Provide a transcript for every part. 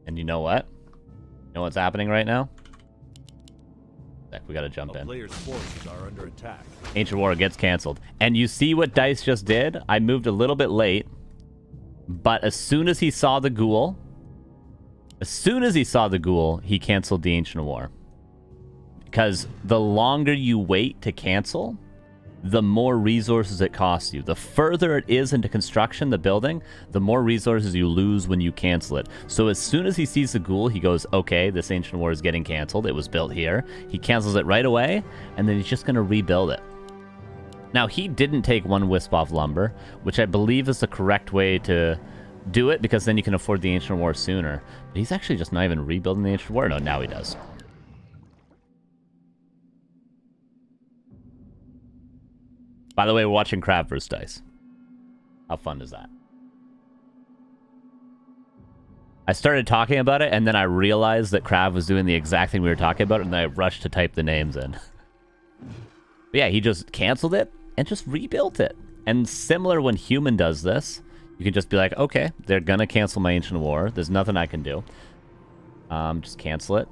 And you know what? You know what's happening right now? Heck, we gotta jump in. Player's forces are under attack. Ancient War gets canceled. And you see what Dise just did? I moved a little bit late. But as soon as he saw the ghoul... he canceled the Ancient War. Because the longer you wait to cancel, the more resources it costs you. The further it is into construction, the building, the more resources you lose when you cancel it. So as soon as he sees the ghoul, he goes, okay, this Ancient War is getting canceled. It was built here. He cancels it right away, and then he's just going to rebuild it. Now, he didn't take one wisp off lumber, which I believe is the correct way to do it, because then you can afford the Ancient War sooner. But he's actually just not even rebuilding the Ancient War. No, now he does. By the way, we're watching KraV vs. Dise. How fun is that? I started talking about it, and then I realized that KraV was doing the exact thing we were talking about, and then I rushed to type the names in. But yeah, he just canceled it and just rebuilt it. And similar when Human does this, you can just be like, okay, they're gonna cancel my Ancient War. There's nothing I can do. Just cancel it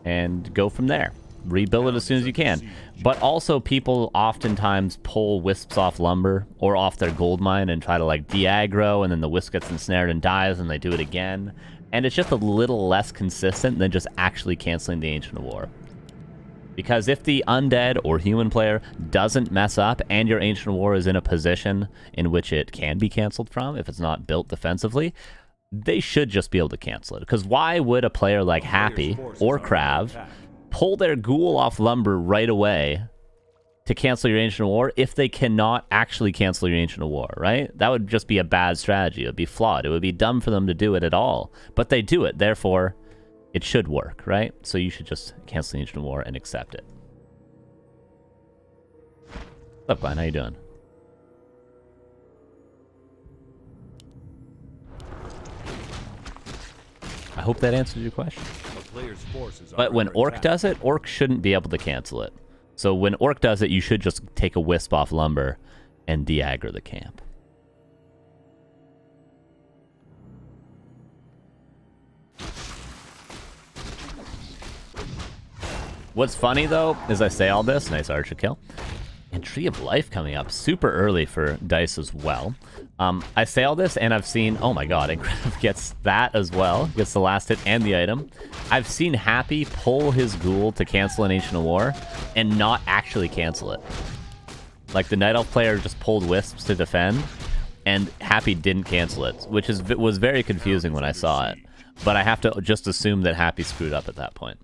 and go from there. Rebuild it as soon as you can. But also, people oftentimes pull wisps off lumber or off their gold mine and try to like de-aggro, and then the wisp gets ensnared and dies, and they do it again. And it's just a little less consistent than just actually canceling the Ancient War. Because if the undead or human player doesn't mess up and your Ancient War is in a position in which it can be canceled from, if it's not built defensively, they should just be able to cancel it. Because why would a player like Happy or KraV pull their ghoul off lumber right away to cancel your Ancient War if they cannot actually cancel your Ancient War, right? That would just be a bad strategy. It would be flawed. It would be dumb for them to do it at all. But they do it, therefore, it should work, right? So you should just cancel the Ancient War and accept it. What's up, Glenn? How you doing? I hope that answers your question. But when Orc does it, Orc shouldn't be able to cancel it. So when Orc does it, you should just take a wisp off lumber and de-aggro the camp. What's funny, though, is I say all this. Nice archer kill. And Tree of Life coming up super early for Dise as well. I say all this, and I've seen... Oh my god, and KraV gets that as well. Gets the last hit and the item. I've seen Happy pull his ghoul to cancel an Ancient War and not actually cancel it. Like, the Night Elf player just pulled wisps to defend, and Happy didn't cancel it, which was very confusing when I saw it. But I have to just assume that Happy screwed up at that point.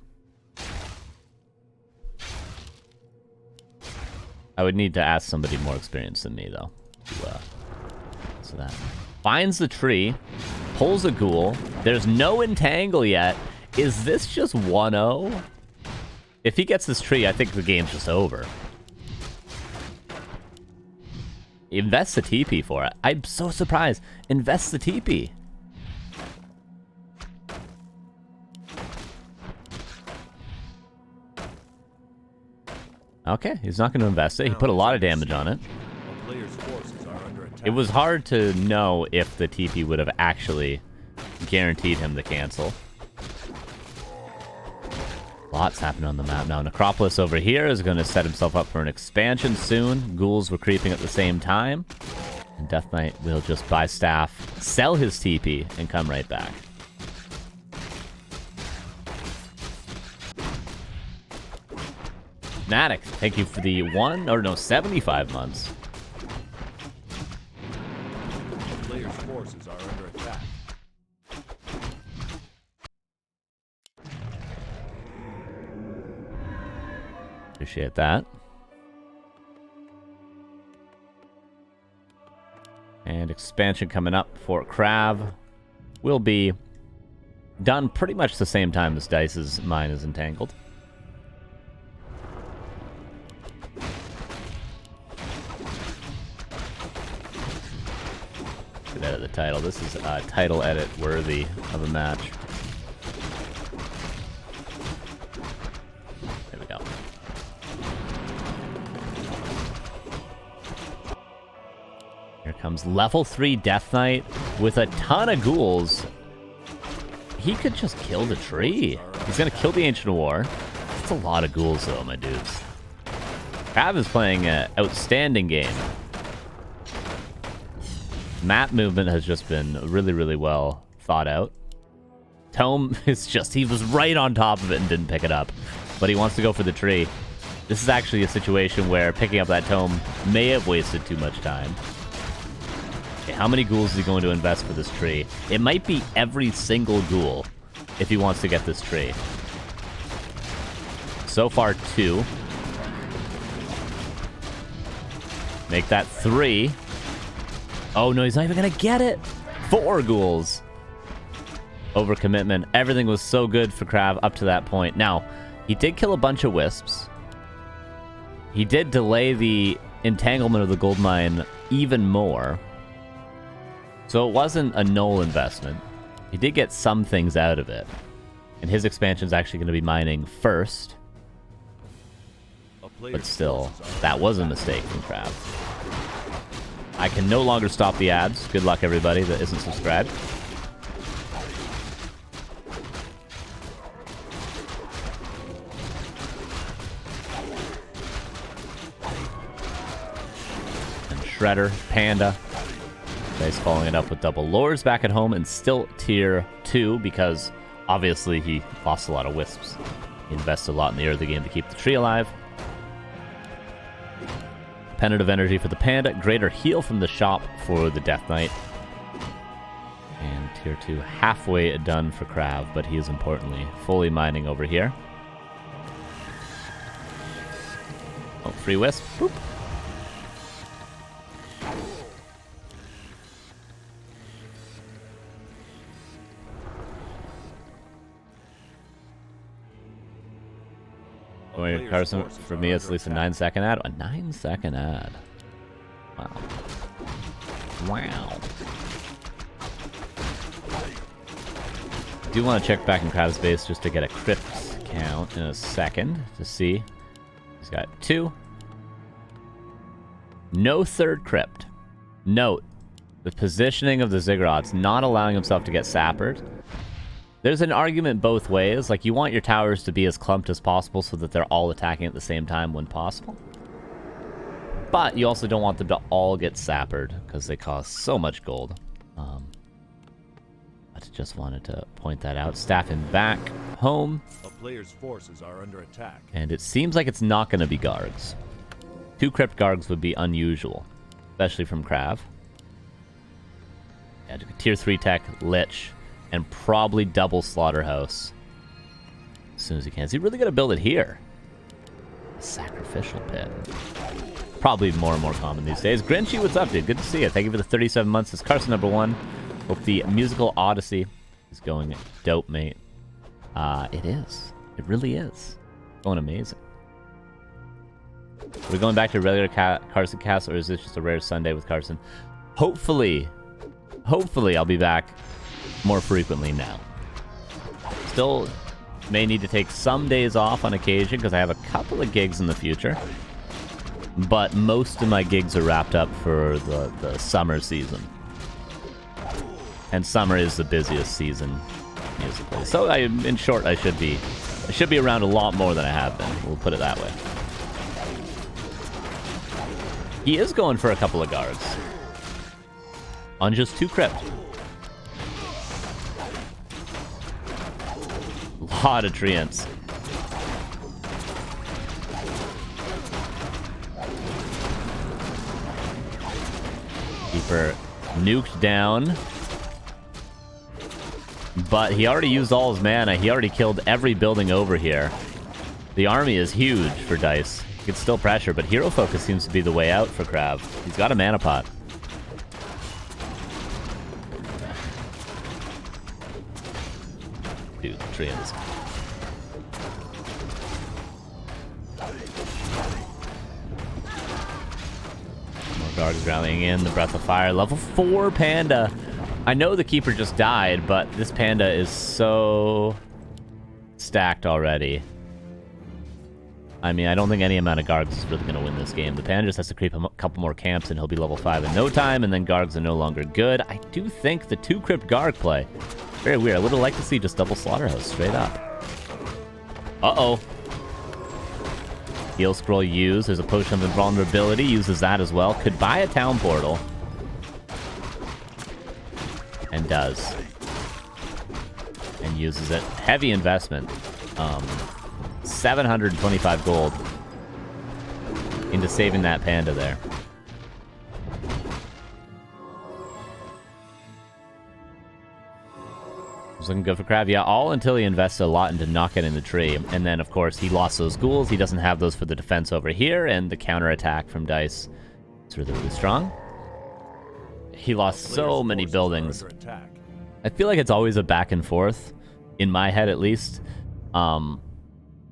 I would need to ask somebody more experienced than me, though. So that finds the tree, pulls a ghoul. There's no entangle yet. Is this just 1-0? If he gets this tree, I think the game's just over. Invest the TP for it. I'm so surprised. Invest the TP. Okay, he's not going to invest it. He put a lot of damage on it. It was hard to know if the TP would have actually guaranteed him the cancel. Lots happening on the map now. Necropolis over here is going to set himself up for an expansion soon. Ghouls were creeping at the same time. And Death Knight will just buy staff, sell his TP, and come right back. Fnatic, thank you for the 75 months. The player's forces are under attack. Appreciate that. And expansion coming up for KraV will be done pretty much the same time as Dice's mine is entangled. Could edit the title. This is a title edit worthy of a match. There we go. Here comes level 3 Death Knight with a ton of ghouls. he could just kill the tree. He's gonna kill the Ancient War. That's a lot of ghouls, though, my dudes. KraV is playing an outstanding game. Map movement has just been really, really well thought out. Tome is just, he was right on top of it and didn't pick it up. But he wants to go for the tree. This is actually a situation where picking up that tome may have wasted too much time. Okay, how many ghouls is he going to invest for this tree? It might be every single ghoul if he wants to get this tree. So far, 2. Make that 3. Oh, no, he's not even going to get it. 4 ghouls. Overcommitment. Everything was so good for KraV up to that point. Now, he did kill a bunch of wisps. He did delay the entanglement of the gold mine even more. So it wasn't a null investment. He did get some things out of it. And his expansion is actually going to be mining first. But still, that was a mistake from KraV. I can no longer stop the ads. Good luck, everybody that isn't subscribed. And Shredder, Panda. Dise following it up with double lures back at home and still tier 2 because obviously he lost a lot of wisps. He invested a lot in the early game to keep the tree alive. Pendant of energy for the Panda. Greater heal from the shop for the Death Knight. And tier 2 halfway done for KraV, but he is importantly fully mining over here. Oh, free wisp. Boop. Wait, Carson, for me, it's at least a 9-second ad. A 9-second ad. Wow. Wow. I do want to check back in KraV's base just to get a crypts count in a second to see. He's got 2. No third crypt. Note, the positioning of the Ziggurats not allowing himself to get sappered. There's an argument both ways. Like, you want your towers to be as clumped as possible so that they're all attacking at the same time when possible. But you also don't want them to all get sappered because they cost so much gold. I just wanted to point that out. Staff him back home. A player's forces are under attack. And it seems like it's not going to be Gargs. 2 Crypt Gargs would be unusual, especially from KraV. Yeah, tier 3 tech, Lich. And probably double Slaughterhouse as soon as he can. Is he really going to build it here? A sacrificial pit. Probably more and more common these days. Grinchy, what's up, dude? Good to see you. Thank you for the 37 months. It's Carson #1. Hope the musical Odyssey is going dope, mate. It is. It really is. Going amazing. Are we going back to regular Carson cast, or is this just a rare Sunday with Carson? Hopefully I'll be back more frequently now. Still may need to take some days off on occasion because I have a couple of gigs in the future. But most of my gigs are wrapped up for the summer season. And summer is the busiest season musically. So in short, I should be around a lot more than I have been. We'll put it that way. He is going for a couple of guards. On just 2 crypt. Lot of treants. Keeper nuked down. But he already used all his mana. He already killed every building over here. The army is huge for Dise. He can still pressure, but hero focus seems to be the way out for KraV. He's got a mana pot. Dude, the treants. Guards rallying in, the Breath of Fire. Level 4 Panda. I know the Keeper just died, but this Panda is so stacked already. I mean, I don't think any amount of Gargs is really going to win this game. The Panda just has to creep a couple more camps and he'll be level 5 in no time, and then Gargs are no longer good. I do think the 2 Crypt Garg play, very weird. I would have liked to see just double Slaughterhouse straight up. Uh-oh. Heal Scroll used. There's a Potion of Invulnerability. Uses that as well. Could buy a Town Portal. And does. And uses it. Heavy investment. 725 gold into saving that Panda there. It's looking good for KraV. Yeah, all until he invested a lot into not getting the tree. And then, of course, he lost those ghouls. He doesn't have those for the defense over here. And the counterattack from Dise is really, really strong. He lost so many buildings. I feel like it's always a back and forth, in my head at least,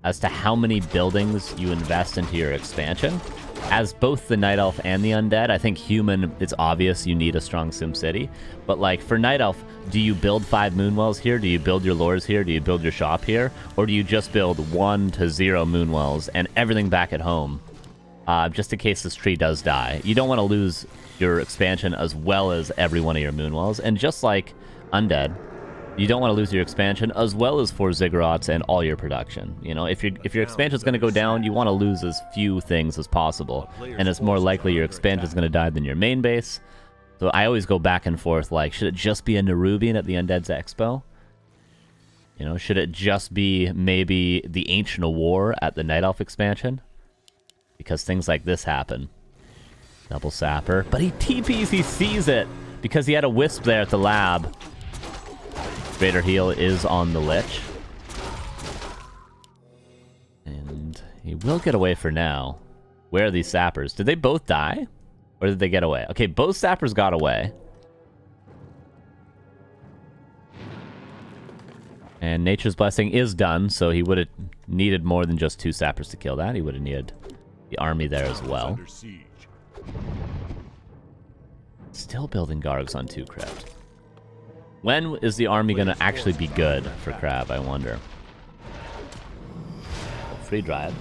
as to how many buildings you invest into your expansion. As both the Night Elf and the Undead, I think human, it's obvious you need a strong Sim City. But like for Night Elf, do you build 5 Moonwells here? Do you build your lores here? Do you build your shop here? Or do you just build 1 to 0 Moonwells and everything back at home? Just in case this tree does die. You don't want to lose your expansion as well as every one of your Moonwells. And just like Undead, you don't want to lose your expansion as well as 4 Ziggurats and all your production. You know, if your expansion is going to go down, you want to lose as few things as possible. And it's more likely your expansion is going to die than your main base. So I always go back and forth, like, should it just be a Nerubian at the Undead's Expo? You know, should it just be maybe the Ancient of War at the Night Elf expansion? Because things like this happen. Double Sapper. But he TPs, he sees it! Because he had a Wisp there at the lab. Vader Heal is on the Lich. And he will get away for now. Where are these Sappers? Did they both die? Or did they get away? Okay, both Sappers got away. And Nature's Blessing is done, so he would have needed more than just 2 Sappers to kill that. He would have needed the army there as well. Still building Gargs on 2 Crypt. When is the army going to actually be good for KraV, I wonder? Free drive.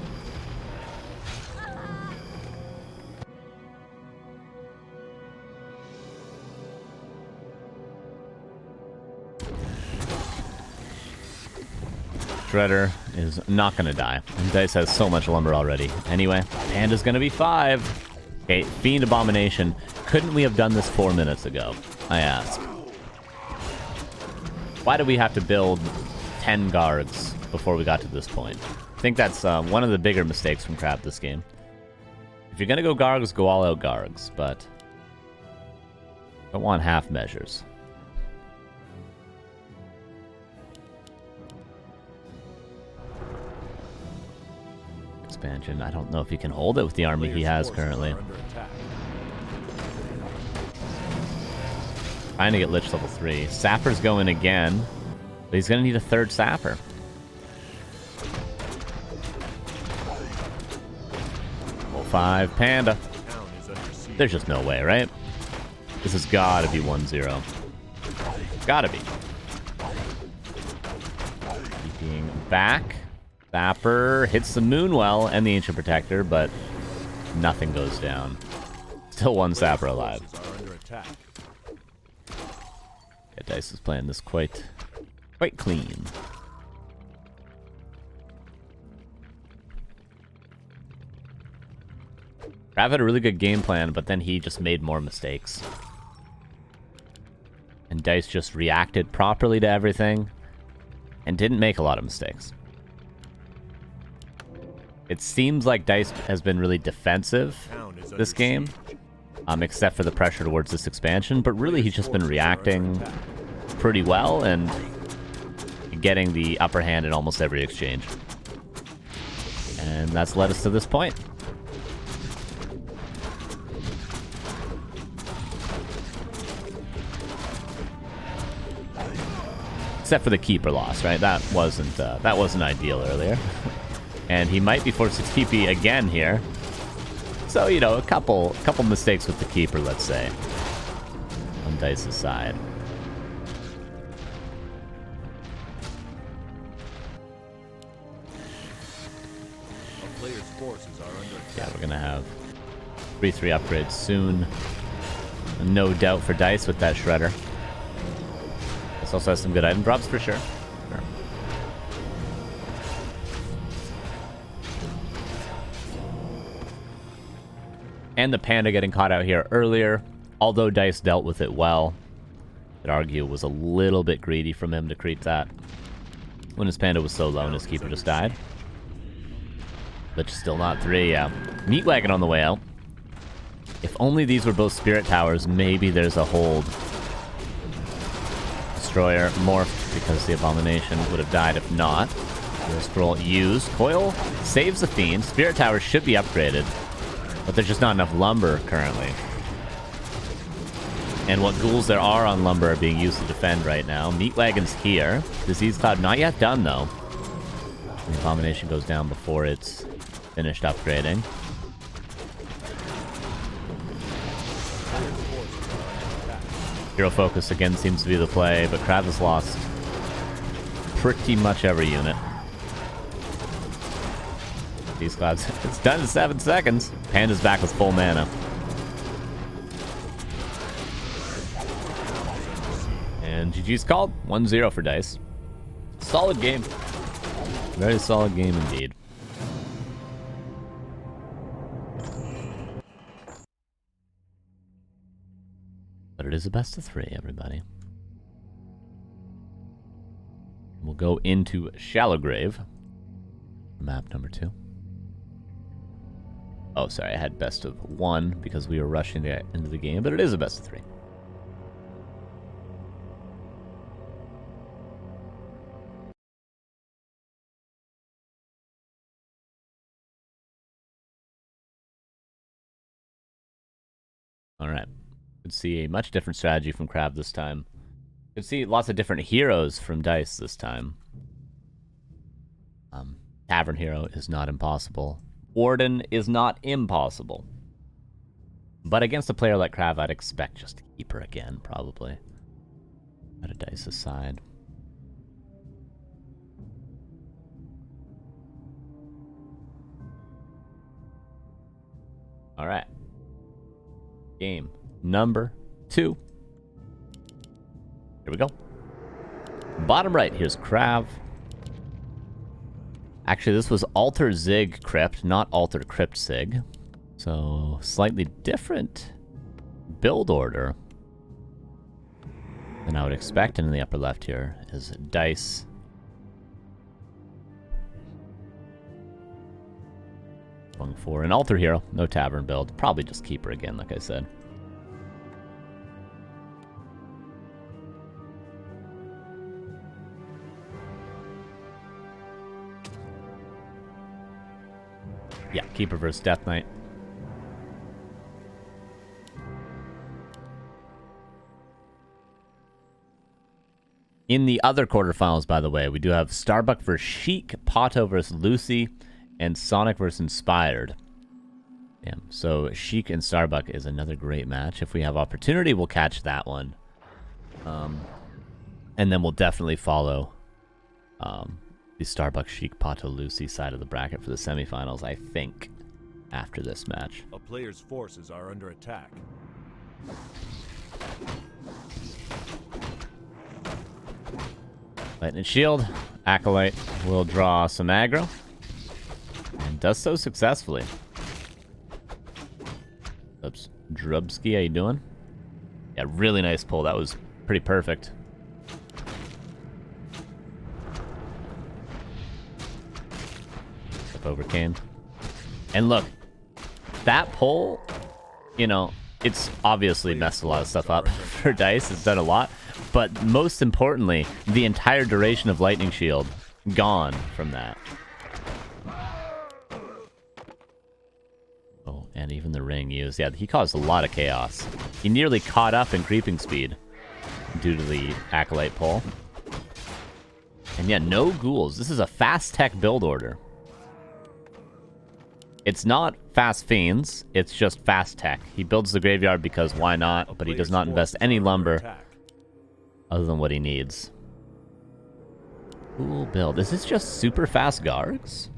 Shredder is not going to die. And Dise has so much lumber already. Anyway, Panda's going to be 5. Okay, Fiend Abomination. Couldn't we have done this 4 minutes ago? I ask. Why do we have to build 10 Gargs before we got to this point? I think that's one of the bigger mistakes from KraV this game. If you're going to go Gargs, go all out Gargs, but don't want half measures. Expansion. I don't know if he can hold it with the army he has currently. Trying to get Lich level 3. Sapper's going again, but he's going to need a 3rd Sapper. Level 5 Panda. There's just no way, right? This has got to be 1-0. Gotta be. Keeping back. Sapper hits the Moonwell and the Ancient Protector, but nothing goes down. Still 1 Sapper alive. Yeah, Dise is playing this quite clean. KraV had a really good game plan, but then he just made more mistakes. And Dise just reacted properly to everything and didn't make a lot of mistakes. It seems like Dise has been really defensive this game, except for the pressure towards this expansion, but really he's just been reacting pretty well and getting the upper hand in almost every exchange. And that's led us to this point. Except for the keeper loss, right? That wasn't ideal earlier. And he might be forced to TP again here. So, you know, a couple mistakes with the keeper, let's say, on Dice's side. player's forces are under attack. Yeah, we're gonna have 3-3 upgrades soon. No doubt for Dise with that shredder. This also has some good item drops for sure. And the Panda getting caught out here earlier. Although Dise dealt with it well, I'd argue it was a little bit greedy from him to creep that when his Panda was so low and his keeper just died. But still not 3, yeah. Meat Wagon on the way out. If only these were both Spirit Towers, maybe there's a hold. Destroyer morphed because the Abomination would have died if not. Scroll used. Coil saves the Fiend. Spirit Towers should be upgraded, but there's just not enough lumber currently. And what ghouls there are on lumber are being used to defend right now. Meat Wagon's here. Disease Cloud not yet done though. The Abomination goes down before it's finished upgrading. Hero Focus again seems to be the play, but KraV has lost pretty much every unit. These clouds, it's done in 7 seconds. Panda's back with full mana. And GG's called. 1-0 for Dise. Solid game. Very solid game indeed. But it is a best of 3, everybody. We'll go into Shallow Grave. Map number 2. Oh, sorry, I had best of 1 because we were rushing to get into the game, but it is a best of 3. All right. Could see a much different strategy from KraV this time. Could see lots of different heroes from Dise this time. Tavern Hero is not impossible. Warden is not impossible. But against a player like KraV, I'd expect just to keep her again, probably. Out of Dice's side. All right. Game number 2. Here we go. Bottom right, here's KraV. Actually, this was Alter Zig Crypt, not Alter Crypt Zig. So, slightly different build order than I would expect. And in the upper left here is Dise. Going for an Alter Hero, no Tavern build. Probably just keep her again, like I said. Yeah, Keeper versus Death Knight. In the other quarterfinals, by the way, we do have Starbuck versus Sheik, Pato versus Lucy, and Sonic versus Inspired. Yeah, so Sheik and Starbuck is another great match. If we have opportunity, we'll catch that one. And then we'll definitely follow the Starbuck, Sheik, Pato, Lucy side of the bracket for the semifinals, I think, after this match. A player's forces are under attack. Lightning Shield. Acolyte will draw some aggro. And does so successfully. Oops. Drubsky, how you doing? Yeah, really nice pull. That was pretty perfect. Over Kane. And look, that pull, you know, it's obviously messed a lot of stuff up for Dise. It's done a lot. But most importantly, the entire duration of Lightning Shield gone from that. Oh, and even the ring used. Yeah, he caused a lot of chaos. He nearly caught up in creeping speed due to the Acolyte pull. And yeah, no ghouls. This is a fast tech build order. It's not fast fiends, it's just fast tech. He builds the graveyard because why not, but he does not invest any lumber other than what he needs. Cool build. Is this just super fast Gargs?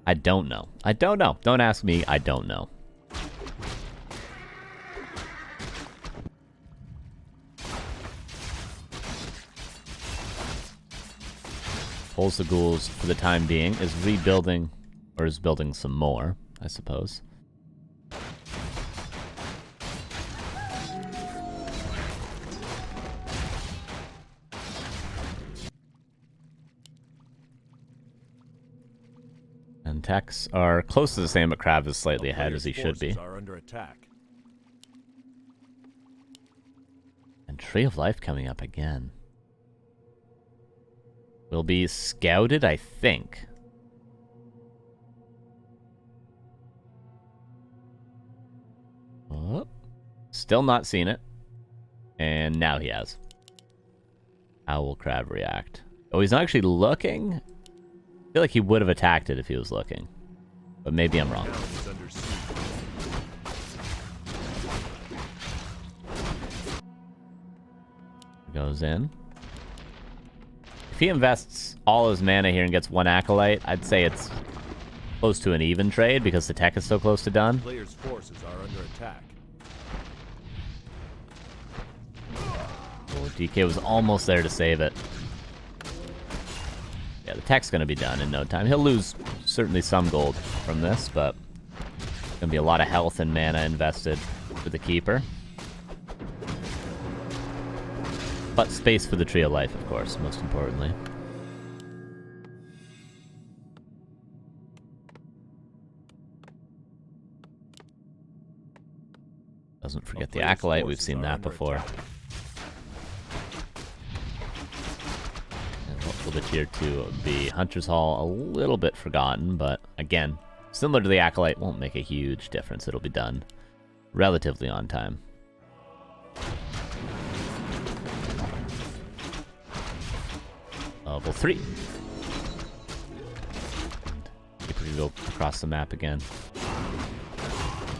I don't know. I don't know. Don't ask me. I don't know. Pulls the ghouls for the time being, is rebuilding, or is building some more, I suppose. And techs are close to the same, but KraV is slightly ahead, as he should be. Are under attack. And Tree of Life coming up again. Will be scouted, I think. Oh, still not seen it. And now he has. How will KraV react? Oh, he's not actually looking? I feel like he would have attacked it if he was looking. But maybe I'm wrong. Goes in. If he invests all his mana here and gets one Acolyte, I'd say it's close to an even trade because the tech is so close to done. Players' forces are under attack. Oh, DK was almost there to save it. Yeah, the tech's going to be done in no time. He'll lose certainly some gold from this, but going to be a lot of health and mana invested for the keeper. But space for the Tree of Life, of course, most importantly. Doesn't forget the Acolyte, we've seen that before. And what will the tier 2 be? Hunter's Hall, a little bit forgotten, but again, similar to the Acolyte, won't make a huge difference. It'll be done relatively on time. Level 3. And keep it go across the map again.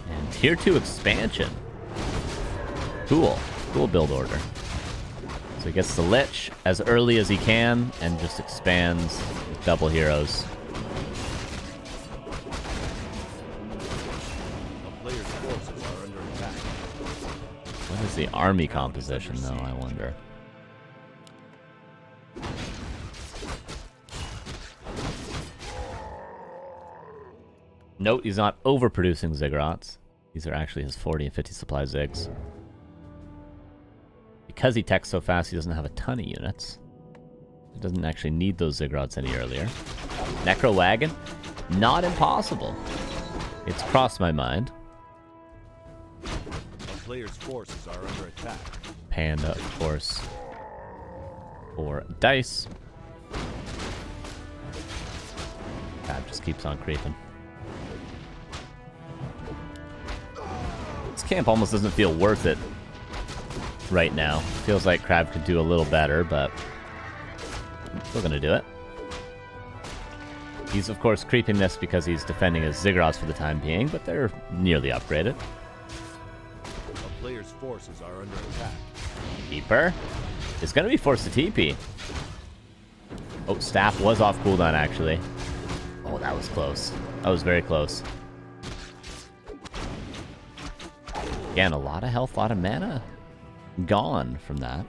And tier 2 expansion. Cool. Cool build order. So he gets the Lich as early as he can and just expands with double heroes. What is the army composition, though, I wonder? Note, he's not overproducing Ziggurats. These are actually his 40 and 50 supply Zigs. Because he techs so fast, he doesn't have a ton of units. He doesn't actually need those Ziggurats any earlier. Necro Wagon? Not impossible. It's crossed my mind. A player's forces are under attack. Panda, of course. For Dise. God just keeps on creeping. This camp almost doesn't feel worth it right now. Feels like KraV could do a little better, but I'm still gonna do it. He's of course creeping this because he's defending his Ziggurats for the time being, but they're nearly upgraded. A player's forces are under attack. Keeper is gonna be forced to TP. Oh, staff was off cooldown actually. Oh, that was close. That was very close. Again, a lot of health, a lot of mana gone from that.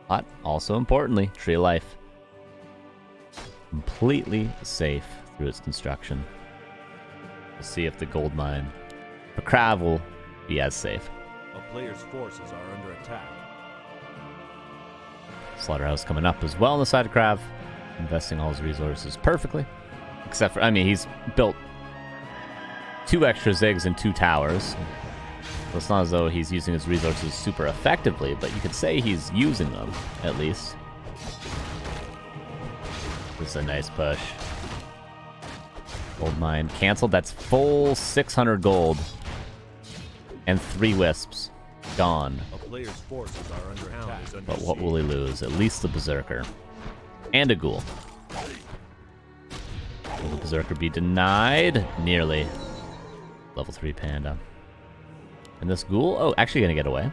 But also importantly, Tree of Life. Completely safe through its construction. We'll see if the gold mine for KraV will be as safe. A player's forces are under attack. Slaughterhouse coming up as well on the side of KraV. Investing all his resources perfectly. Except for, I mean, he's built 2 extra Zigs and 2 towers. So it's not as though he's using his resources super effectively, but you could say he's using them, at least. This is a nice push. Gold mine canceled. That's full 600 gold. And 3 wisps. Gone. A player's forces are under attack. But what will he lose? At least the Berserker. And a Ghoul. Will the Berserker be denied? Nearly. Level 3 Panda. And this Ghoul, oh, actually gonna get away.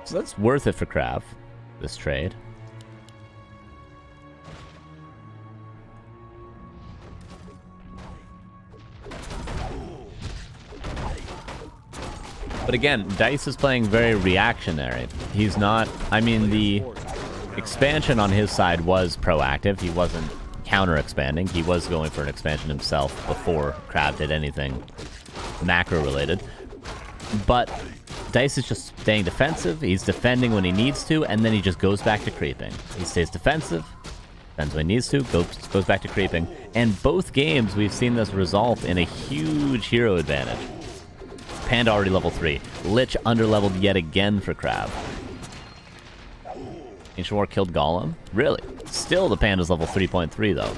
So that's worth it for KraV, this trade. But again, Dise is playing very reactionary. He's not... I mean, the expansion on his side was proactive. He wasn't counter-expanding. He was going for an expansion himself before KraV did anything macro-related. But Dise is just staying defensive. He's defending when he needs to, and then he just goes back to creeping. He stays defensive, defends when he needs to, goes back to creeping. And both games, we've seen this result in a huge hero advantage. Panda already level 3. Lich underleveled yet again for KraV. Ancient War killed Golem? Really? Still the Panda's level 3.3 though.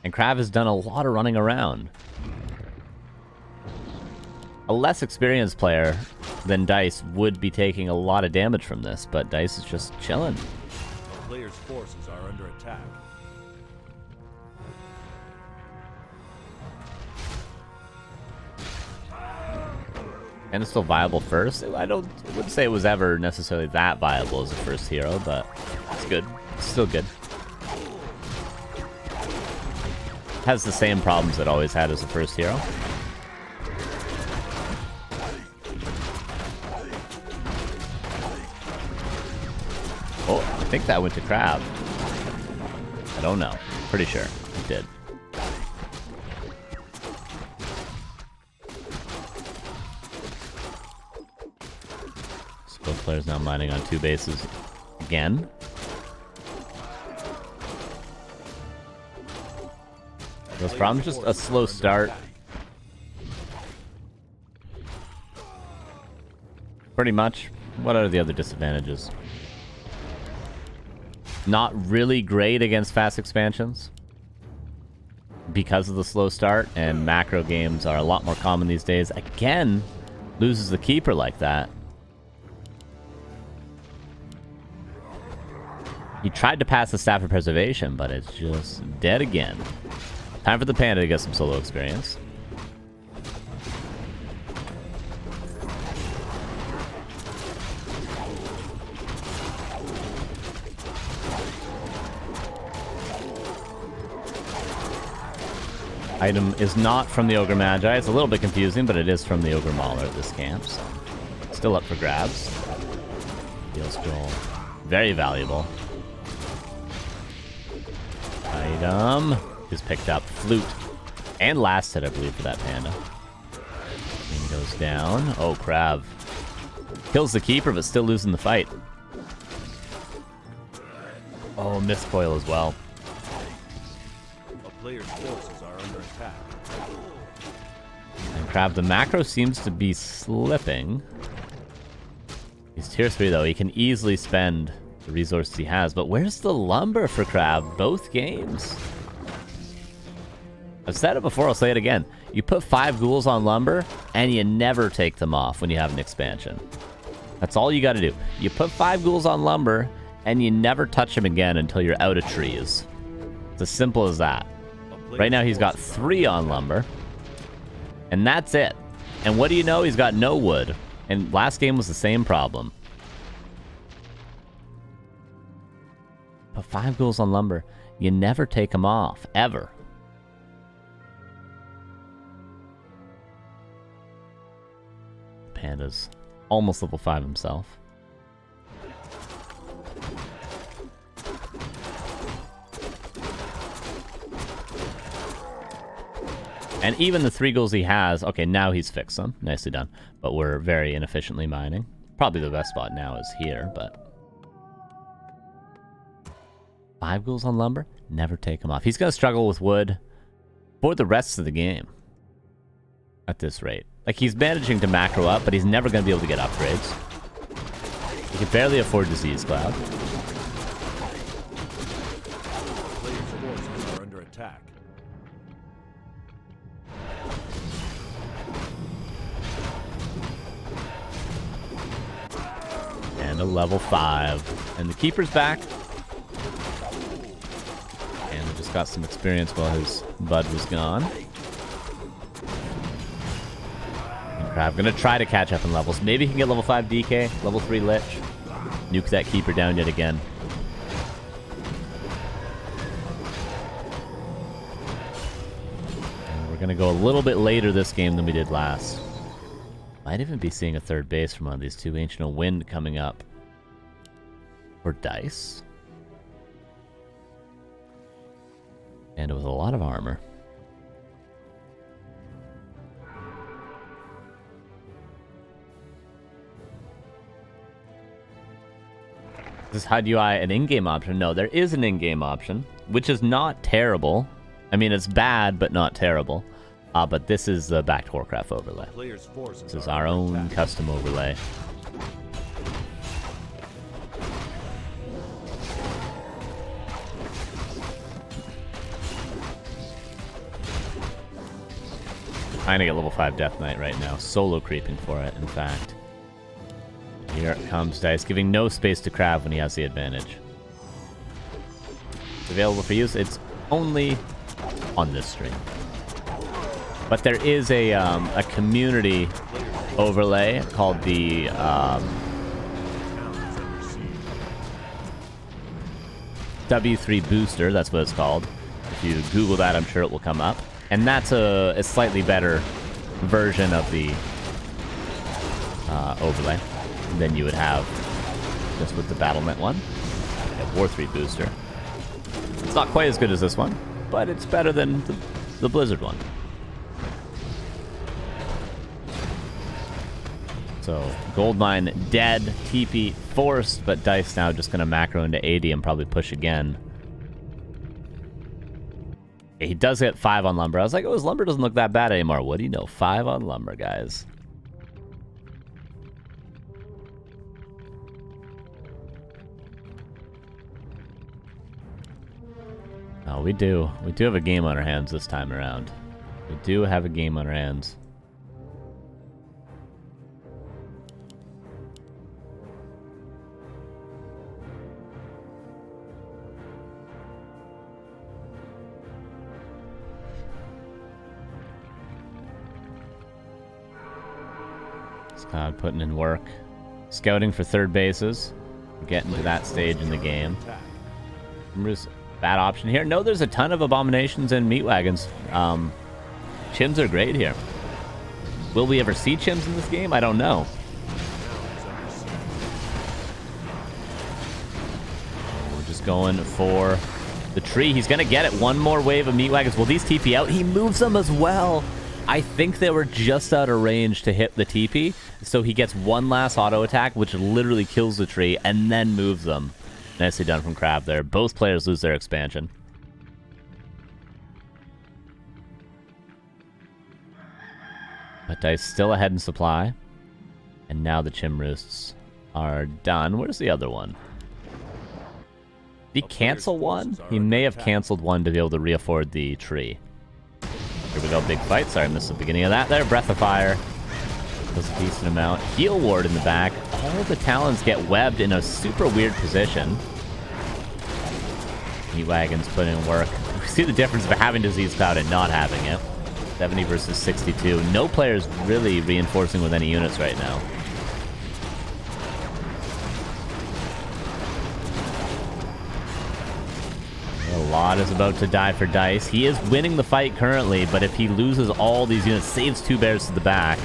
And KraV has done a lot of running around. A less experienced player than Dise would be taking a lot of damage from this, but Dise is just chilling. The player's forces are under attack. And it's still viable first. I wouldn't say it was ever necessarily that viable as a first hero, but it's good. It's still good. Has the same problems it always had as a first hero. Oh, I think that went to KraV. I don't know. Pretty sure it did. Both players now mining on 2 bases again. Those problems, just a slow start. Pretty much. What are the other disadvantages? Not really great against fast expansions because of the slow start, and macro games are a lot more common these days. Again, loses the keeper like that. He tried to pass the Staff of Preservation, but it's just dead again. Time for the Panda to get some solo experience. Item is not from the Ogre Magi. It's a little bit confusing, but it is from the Ogre Mauler at this camp, so still up for grabs. Steel Scroll, very valuable. Item is picked up. Flute. And last hit, I believe, for that Panda. And goes down. Oh, KraV. Kills the keeper, but still losing the fight. Oh, missed coil as well. A player's forces are under attack. And KraV, the macro seems to be slipping. He's tier 3, though. He can easily spend the resources he has, but where's the lumber for KraV? Both games. I've said it before, I'll say it again. You put 5 ghouls on lumber, and you never take them off when you have an expansion. That's all you gotta do. You put 5 ghouls on lumber, and you never touch them again until you're out of trees. It's as simple as that. Right now he's got 3 on lumber, and that's it. And what do you know? He's got no wood. And last game was the same problem. Put 5 ghouls on lumber. You never take them off, ever. Panda's almost level 5 himself. And even the 3 ghouls he has, okay, now he's fixed them. Nicely done. But we're very inefficiently mining. Probably the best spot now is here, but 5 ghouls on lumber, never take them off. He's going to struggle with wood for the rest of the game at this rate. Like, he's managing to macro up, but he's never going to be able to get upgrades. He can barely afford Disease Cloud. Player's forces are under attack. And a level 5. And the Keeper's back. And we just got some experience while his bud was gone. KraV gonna try to catch up in levels. Maybe he can get level 5 DK, level 3 Lich. Nuke that Keeper down yet again. gonna go a little bit later this game than we did last. Might even be seeing a third base from one of these two. Ancient of Wind coming up. For Dise. And with a lot of armor. This is HUD UI an in-game option? No, there is an in-game option, which is not terrible. I mean, it's bad, but not terrible. But this is the backed Warcraft overlay. This is our own custom overlay. Trying to get level 5 Death Knight right now. Solo creeping for it, in fact. Here comes Dise, giving no space to KraV when he has the advantage. It's available for use. It's only on this stream. But there is a community overlay called the W3 Booster. That's what it's called. If you Google that, I'm sure it will come up. And that's a slightly better version of the overlay than you would have just with the Battle.net one. Yeah, War 3 Booster. It's not quite as good as this one, but it's better than the Blizzard one. So, Goldmine dead, TP forced, but Dise now just going to macro into 80 and probably push again. Yeah, he does get 5 on Lumber. I was like, oh, his Lumber doesn't look that bad anymore. What do you know? 5 on Lumber, guys. Oh, we do. We do have a game on our hands this time around. We do have a game on our hands. Scott putting in work. Scouting for third bases. Getting to that stage in the game. Bad option here. No, there's a ton of abominations and meat wagons. Chims are great here. Will we ever see chims in this game? I don't know. We're just going for the tree. He's going to get it. One more wave of meat wagons. Will these TP out? He moves them as well. I think they were just out of range to hit the TP. So he gets one last auto attack, which literally kills the tree, and then moves them. Nicely done from KraV there. Both players lose their expansion. But Dise still ahead in supply. And now the Chim Roosts are done. Where's the other one? Did he cancel one? He may have canceled one to be able to re-afford the tree. Here we go, big fight. Sorry, I missed the beginning of that there. Breath of Fire. Does a decent amount. Heal Ward in the back. All the Talons get webbed in a super weird position. Meat Wagons put in work. We see the difference of having Disease Cloud and not having it. 70 versus 62. No player's really reinforcing with any units right now. A lot is about to die for Dise. He is winning the fight currently, but if he loses all these units, saves 2 bears to the back.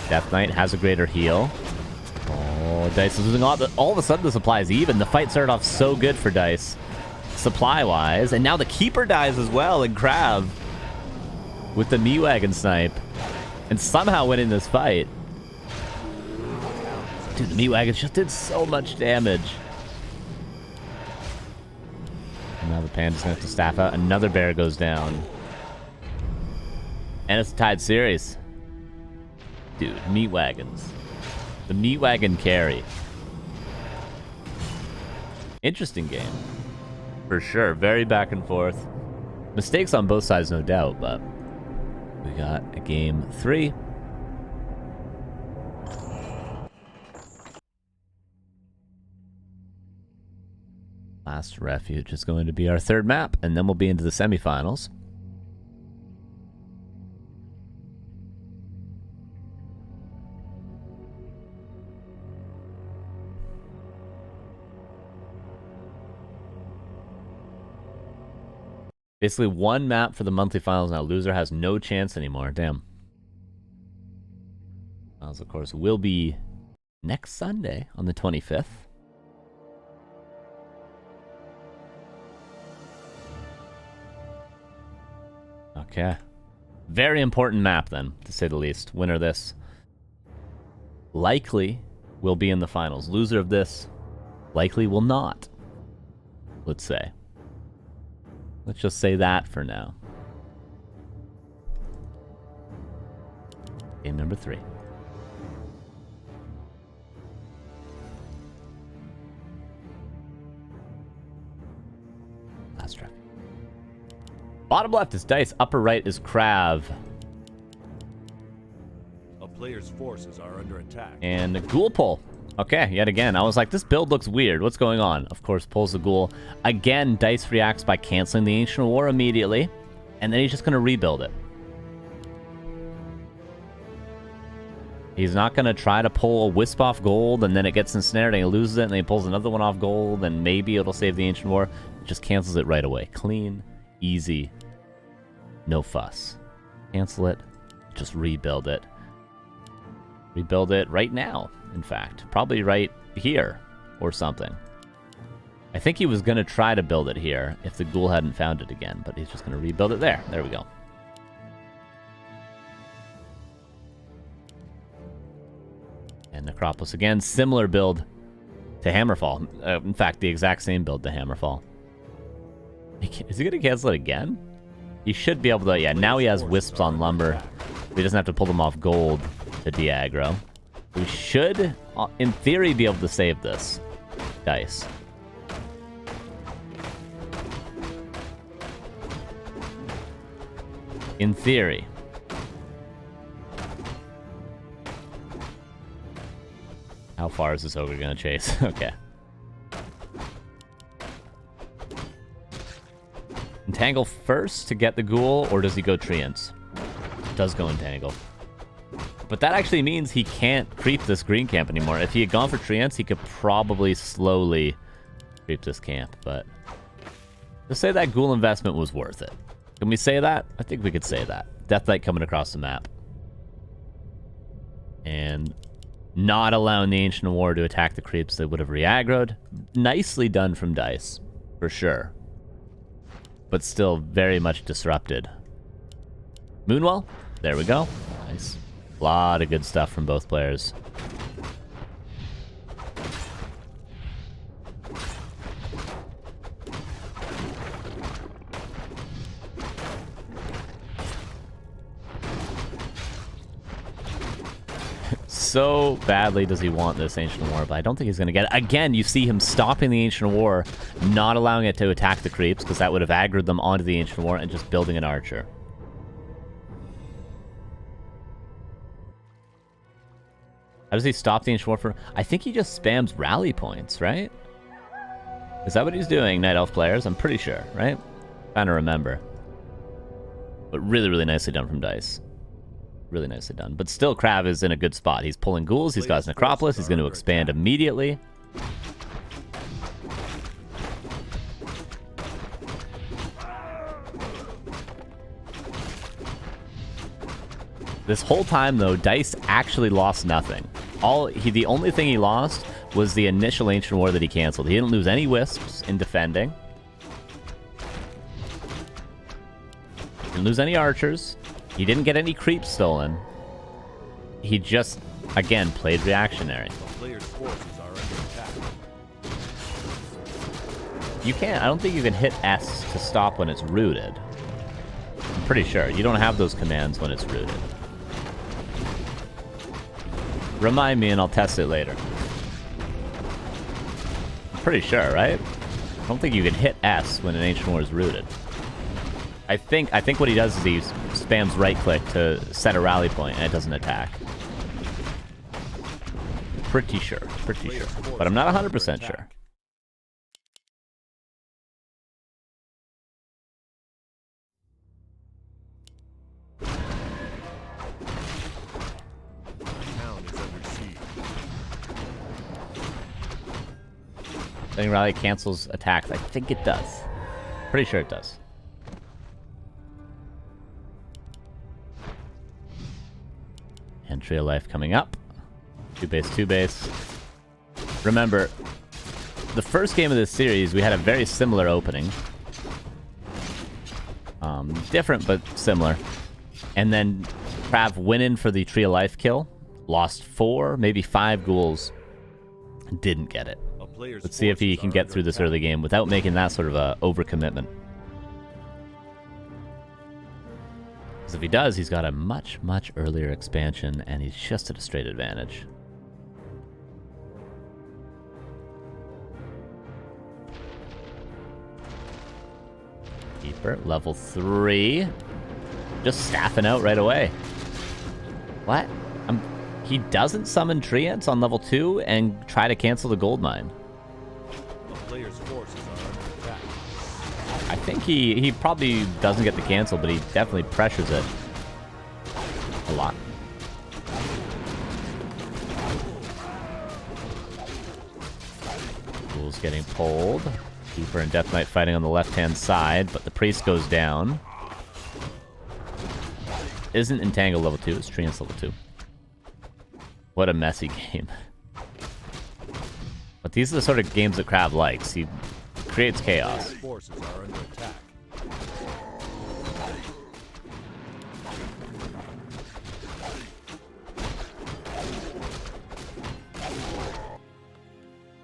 Death Knight has a greater heal. Oh, Dise is losing all of a sudden the supply is even. The fight started off so good for Dise, supply-wise, and now the Keeper dies as well, and KraV with the Meat Wagon snipe, and somehow winning this fight. Dude, the Meat Wagons just did so much damage. And now the Panda's gonna have to staff out. Another bear goes down. And it's a tied series. Dude, Meat Wagons. The Meat Wagon carry. Interesting game. For sure. Very back and forth. Mistakes on both sides, no doubt, but we got a game 3. Last Refuge is going to be our third map, and then we'll be into the semifinals. Basically, one map for the monthly finals now. Loser has no chance anymore. Damn. Finals, of course, will be next Sunday on the 25th. Okay. Very important map, then, to say the least. Winner of this likely will be in the finals. Loser of this likely will not. Let's say. Let's just say that for now. Game number 3. Last track. Bottom left is Dise. Upper right is KraV. A player's forces are under attack. And Ghoul pull. Okay, yet again. I was like, this build looks weird. What's going on? Of course, pulls the Ghoul. Again, Dise reacts by canceling the Ancient War immediately. And then he's just going to rebuild it. He's not going to try to pull a Wisp off gold, and then it gets ensnared, and he loses it, and then he pulls another one off gold, and maybe it'll save the Ancient War. It just cancels it right away. Clean, easy, no fuss. Cancel it, just rebuild it. Rebuild it right now, in fact. Probably right here, or something. I think he was going to try to build it here if the Ghoul hadn't found it again, but he's just going to rebuild it there. There we go. And Necropolis again, similar build to Hammerfall. In fact, the exact same build to Hammerfall. Is he going to cancel it again? He should be able to, yeah, now he has Wisps on Lumber. He doesn't have to pull them off gold to de-aggro. We should, in theory, be able to save this. Dise. In theory. How far is this ogre gonna chase? Okay. Entangle first to get the Ghoul, or does he go Treants? Does go Entangle. But that actually means he can't creep this green camp anymore. If he had gone for Treants, he could probably slowly creep this camp, but... Let's say that Ghoul investment was worth it. Can we say that? I think we could say that. Death Knight coming across the map. And... not allowing the Ancient War to attack the creeps that would have re-aggroed. Nicely done from Dise, for sure. But still very much disrupted. Moonwell, there we go. Nice. A lot of good stuff from both players. So badly does he want this Ancient War, but I don't think he's going to get it. Again, you see him stopping the Ancient War, not allowing it to attack the creeps, because that would have aggroed them onto the Ancient War, and just building an archer. How does he stop the Ancient War for... I think he just spams rally points, right? Is that what he's doing, Night Elf players? I'm pretty sure, right? Trying to remember. But really, really nicely done from Dise. Really nicely done. But still, KraV is in a good spot. He's pulling ghouls. He's got his Necropolis. He's going to expand immediately. This whole time, though, Dise actually lost nothing. The only thing he lost was the initial Ancient War that he canceled. He didn't lose any Wisps in defending. Didn't lose any Archers. He didn't get any creeps stolen. He just, again, played reactionary. You can't, I don't think you can hit S to stop when it's rooted. I'm pretty sure. You don't have those commands when it's rooted. Remind me and I'll test it later. I'm pretty sure, right? I don't think you can hit S when an Ancient War is rooted. I think what he does is he spams right-click to set a rally point and it doesn't attack. Pretty sure. But I'm not 100% sure. I think rally cancels attacks. I think it does. Pretty sure it does. And Trio Life coming up. 2 base, 2 base. Remember, the first game of this series, we had a very similar opening. Different, but similar. And then KraV went in for the Trio Life kill. Lost 4, maybe 5 ghouls. Didn't get it. Let's see if he can get through this early game without making that sort of a overcommitment. Because if he does, he's got a much, much earlier expansion, and he's just at a straight advantage. Keeper, level 3. Just staffing out right away. What? He doesn't summon Treants on level 2 and try to cancel the gold mine. The player's forces are under attack. I think he probably doesn't get the cancel, but he definitely pressures it a lot. Ghouls getting pulled. Keeper and Death Knight fighting on the left-hand side, but the priest goes down. Isn't Entangle level 2, it's Treants level 2. What a messy game. But these are the sort of games that KraV likes. He creates chaos. Forces are under attack.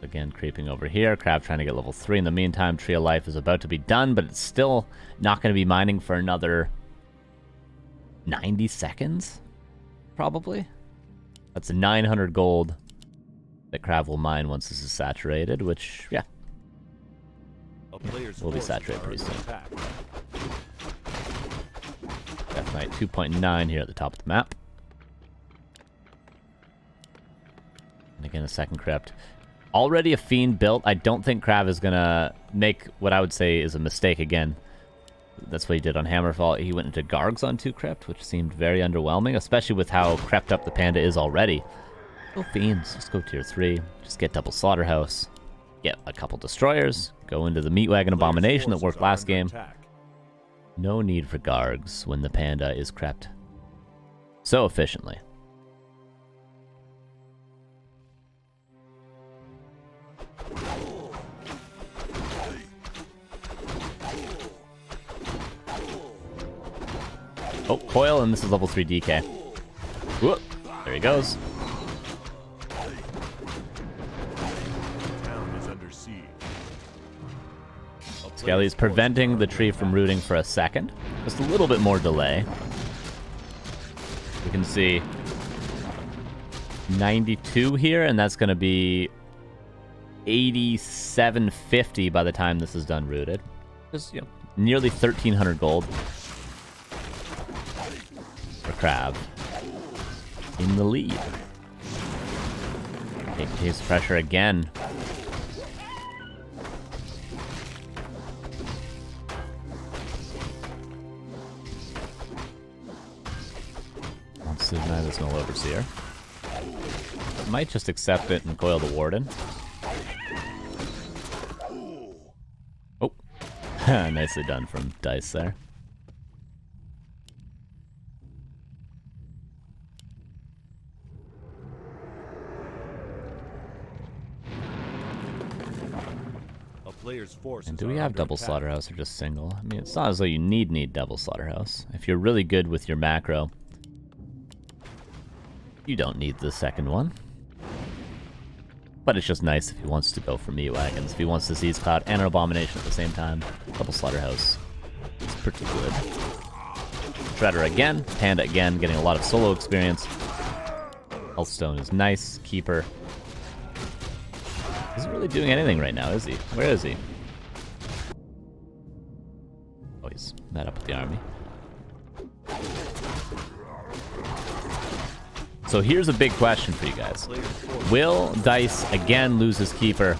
Again, creeping over here. KraV trying to get level 3. In the meantime, Trio Life is about to be done, but it's still not going to be mining for another 90 seconds, probably. That's 900 gold that KraV will mine once this is saturated, which, yeah, will be saturated pretty soon. Death Knight 2.9 here at the top of the map. And again, a second crypt. Already a Fiend built. I don't think KraV is going to make what I would say is a mistake again. That's what he did on Hammerfall. He went into Gargs on 2 Crypt, which seemed very underwhelming, especially with how crept up the Panda is already. Go Fiends. Just go tier 3. Just get double Slaughterhouse. Get a couple Destroyers. Go into the Meatwagon Abomination that worked last game. No need for Gargs when the Panda is crept so efficiently. Oh, Coil, and this is level 3 DK. Whoop. There he goes. Skelly's preventing the tree from rooting for a second. Just a little bit more delay. We can see 92 here, and that's going to be 8750 by the time this is done rooted. Just, you know, nearly 1,300 gold. For KraV in the lead. Take case pressure again. Let's deny this Null Overseer. Might just accept it and coil the Warden. Oh, nicely done from Dise there. And do we have double Slaughterhouse or just single? I mean, it's not as though you need double Slaughterhouse. If you're really good with your macro, you don't need the second one. But it's just nice if he wants to go for Meatwagons. If he wants to seize Cloud and an Abomination at the same time, double Slaughterhouse is pretty good. Shredder again, Panda again, getting a lot of solo experience. Healthstone is nice. Keeper isn't really doing anything right now, is he? Where is he? Oh, he's met up with the army. So here's a big question for you guys. Will Dise again lose his Keeper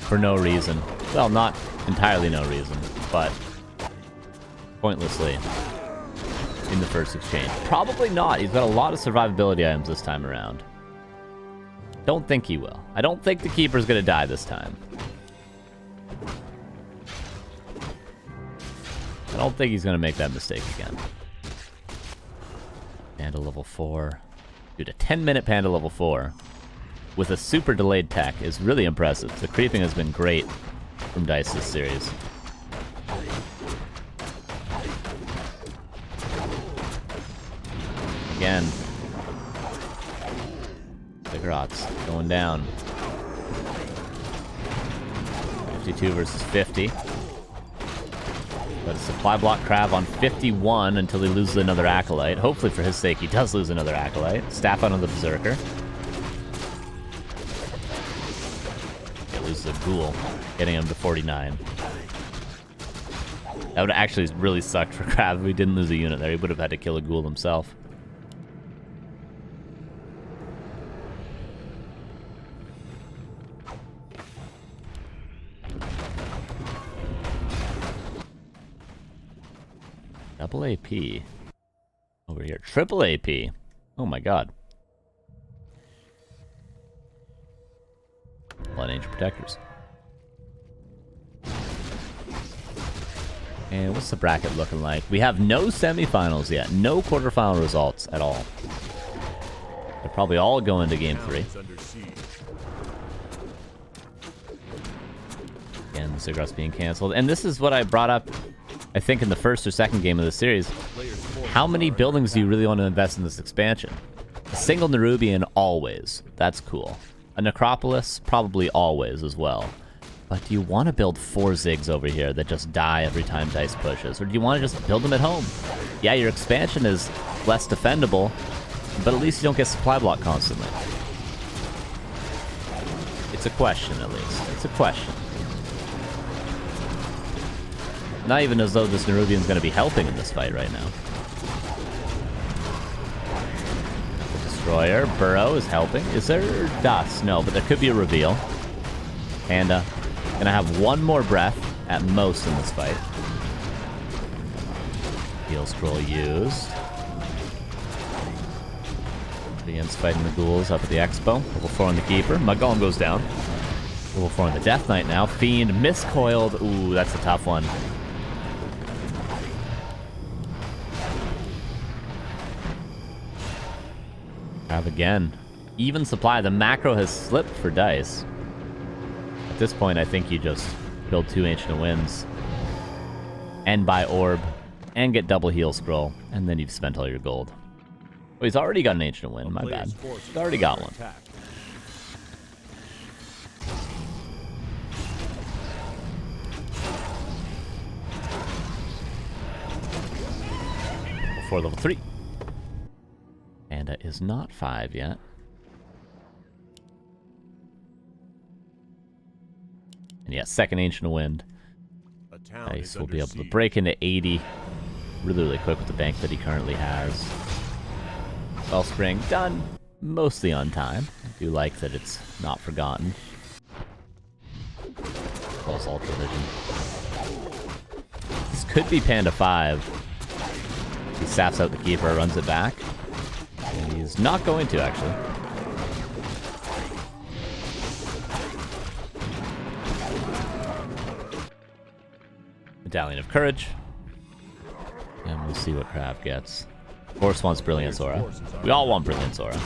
for no reason? Well, not entirely no reason, but pointlessly in the first exchange. Probably not. He's got a lot of survivability items this time around. Don't think he will. I don't think the Keeper's gonna die this time. I don't think he's gonna make that mistake again. Panda level 4. Dude, a 10-minute Panda level 4 with a super delayed tech is really impressive. The creeping has been great from Dise this series. Again. Ziggurats going down. 52 versus 50. But a supply block KraV on 51 until he loses another Acolyte. Hopefully for his sake he does lose another Acolyte. Staff out on the Berserker. He loses a Ghoul, getting him to 49. That would actually really sucked for KraV if we didn't lose a unit there. He would have had to kill a Ghoul himself. Double AP. Over here. Triple AP. Oh my god. A lot of Ancient Protectors. And what's the bracket looking like? We have no semifinals yet. No quarterfinal results at all. They're probably all going to Game 3. Again, Ziggurats being canceled. And this is what I brought up, I think, in the first or second game of the series. How many buildings do you really want to invest in this expansion? A single Nerubian, always. That's cool. A Necropolis, probably always as well. But do you want to build 4 Zigs over here that just die every time Dise pushes? Or do you want to just build them at home? Yeah, your expansion is less defendable, but at least you don't get supply block constantly. It's a question, at least. It's a question. Not even as though this Nerubian's going to be helping in this fight right now. The Destroyer, Burrow is helping. Is there dust? No, but there could be a reveal. Panda. Gonna have one more breath at most in this fight. Heal scroll used. Begins fighting the ghouls up at the expo. Level 4 on the Keeper. My Golem goes down. Level 4 on the Death Knight now. Fiend miscoiled. Ooh, that's a tough one. KraV again. Even supply. The macro has slipped for Dise. At this point, I think you just build 2 Ancient Winds and buy Orb and get double heal scroll, and then you've spent all your gold. Oh, he's already got an Ancient Wind, my bad. He's already got one. Before level 3. Panda is not 5 yet. And yeah, second Ancient Wind. Dise will be able to break into 80 really, really quick with the bank that he currently has. Wellspring done mostly on time. I do like that it's not forgotten. Pulse Ultra Vision. This could be Panda 5. He saps out the Keeper, runs it back. And he's not going to, actually. Medallion of Courage. And we'll see what KraV gets. Of course wants Brilliant Aura. We all want Brilliant Aura.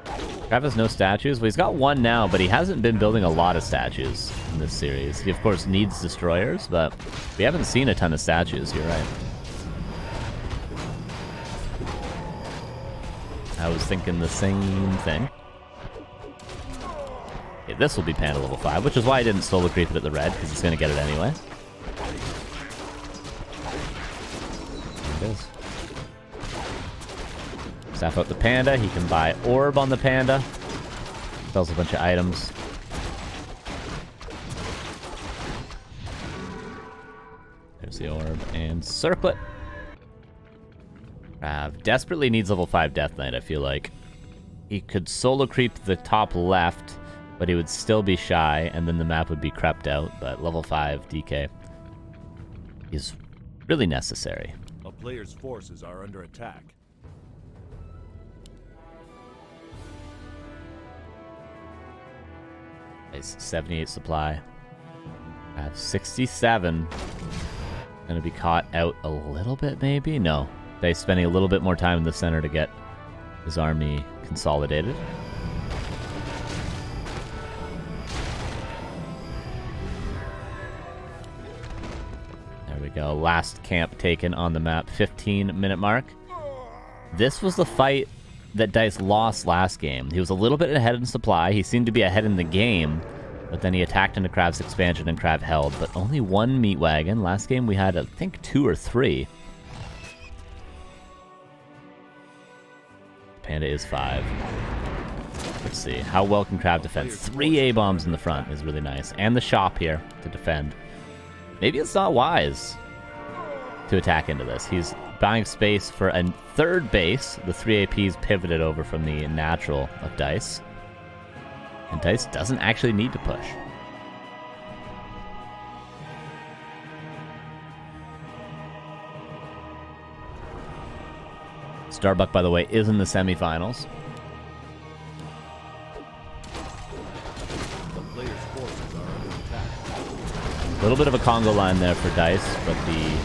KraV has no statues. Well, he's got one now, but he hasn't been building a lot of statues in this series. He, of course, needs Destroyers, but we haven't seen a ton of statues. You're right. I was thinking the same thing. Okay, this will be Panda level 5, which is why I didn't solo creep it at the red, because it's going to get it anyway. There it is. Staff out the Panda. He can buy Orb on the Panda. Sells a bunch of items. There's the Orb and Circlet. KraV desperately needs level 5 Death Knight, I feel like. He could solo creep the top left, but he would still be shy, and then the map would be crept out. But level 5 DK is really necessary. A player's forces are under attack. Nice, 78 supply. I have 67. Gonna be caught out a little bit, maybe? No. Dise spending a little bit more time in the center to get his army consolidated. There we go. Last camp taken on the map. 15-minute mark. This was the fight that Dise lost last game. He was a little bit ahead in supply. He seemed to be ahead in the game. But then he attacked into KraV's expansion and KraV held. But only one meat wagon. Last game we had, I think, 2 or 3. Panda is 5. Let's see. How well can KraV defend? 3 A-bombs in the front is really nice. And the shop here to defend. Maybe it's not wise to attack into this. He's buying space for a 3rd base. The 3 APs pivoted over from the natural of Dise. And Dise doesn't actually need to push. Starbuck, by the way, is in the semifinals. The player's forces are under attack. A little bit of a Congo line there for Dise, but the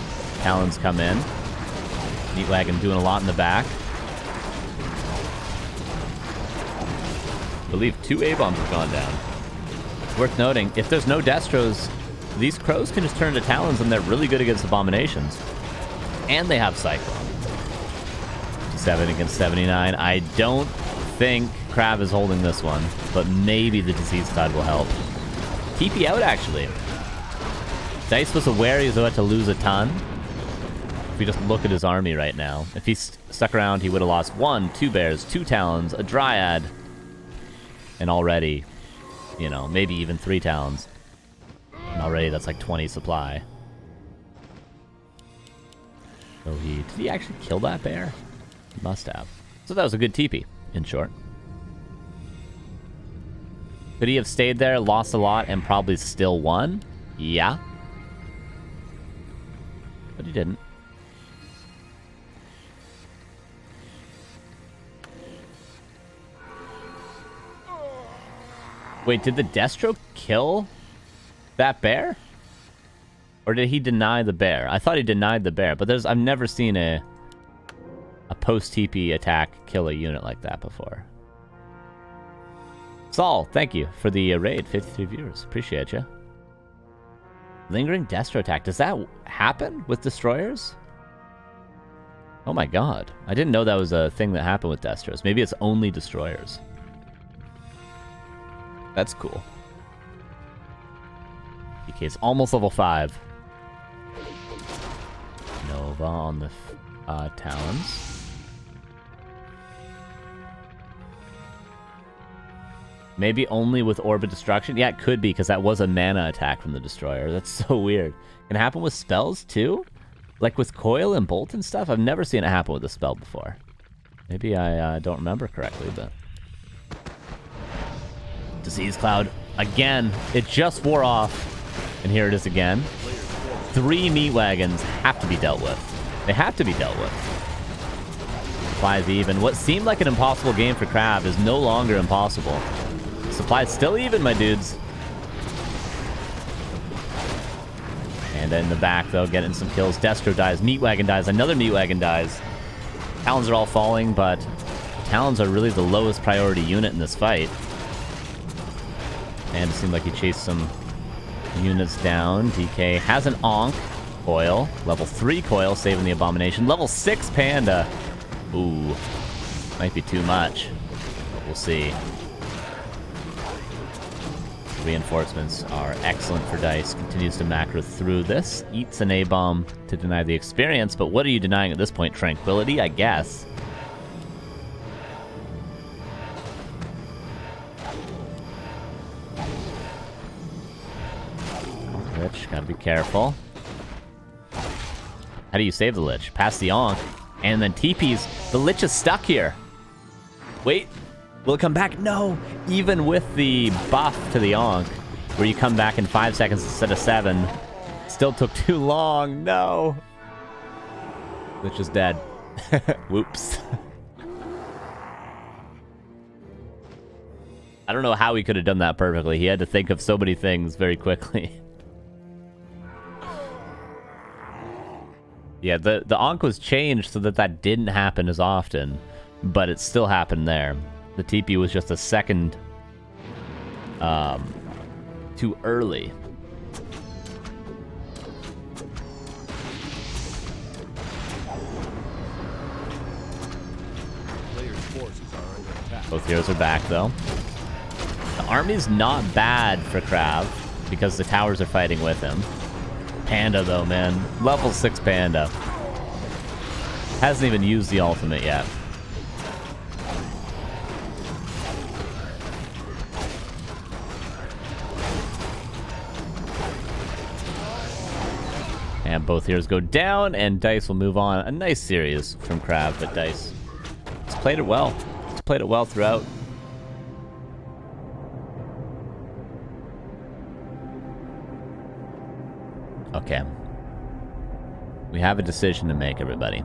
Talons come in. Meat Wagon doing a lot in the back. I believe 2 A-bombs have gone down. Worth noting, if there's no Destros, these Crows can just turn to Talons and they're really good against Abominations. And they have Cyclone. 57 against 79. I don't think KraV is holding this one, but maybe the Disease side will help. TP out, actually. Dise was aware he was about to lose a ton. If we just look at his army right now, if he stuck around, he would have lost 1, 2 Bears, 2 Talons, a Dryad, and already, you know, maybe even 3 Talons. And already that's like 20 supply. So did he actually kill that bear? He must have. So that was a good TP, in short. Could he have stayed there, lost a lot, and probably still won? Yeah. But he didn't. Wait, did the Destro kill that bear? Or did he deny the bear? I thought he denied the bear, but I've never seen a post-TP attack kill a unit like that before. Saul, thank you for the raid. 53 viewers. Appreciate you. Lingering Destro attack. Does that happen with destroyers? Oh my god. I didn't know that was a thing that happened with Destros. Maybe it's only destroyers. That's cool. DK's almost level 5. Nova on the Talons. Maybe only with Orbit Destruction? Yeah, it could be, because that was a mana attack from the Destroyer. That's so weird. Can it happen with spells, too? Like with Coil and Bolt and stuff? I've never seen it happen with a spell before. Maybe I don't remember correctly, but... Disease Cloud. Again, it just wore off. And here it is again. 3 meat wagons have to be dealt with. They have to be dealt with. 5 even. What seemed like an impossible game for KraV is no longer impossible. Supply's still even, my dudes. And in the back, though, getting some kills. Destro dies. Meat Wagon dies. Another Meat Wagon dies. Talons are all falling, but Talons are really the lowest priority unit in this fight. And it seemed like he chased some units down. DK has an Onk. Coil. Level 3 Coil, saving the Abomination. Level 6 Panda. Ooh. Might be too much. But we'll see. Reinforcements are excellent for Dise. Continues to macro through this. Eats an A-bomb to deny the experience, but what are you denying at this point? Tranquility, I guess. Lich, gotta be careful. How do you save the Lich? Pass the Onk, and then TPs. The Lich is stuck here. Wait. Will it come back? No! Even with the buff to the Onk, where you come back in 5 seconds instead of 7, still took too long. No! Lich is dead. Whoops. I don't know how he could have done that perfectly. He had to think of so many things very quickly. Yeah, the Ankh was changed so that that didn't happen as often, but it still happened there. The TP was just a second too early. Players' forces are under attack. Both heroes are back, though. The army's not bad for KraV, because the towers are fighting with him. Panda, though, man. Level 6 Panda. Hasn't even used the ultimate yet. And both heroes go down, and Dise will move on. A nice series from KraV, but Dise has played it well. He's played it well throughout. Okay. We have a decision to make, everybody.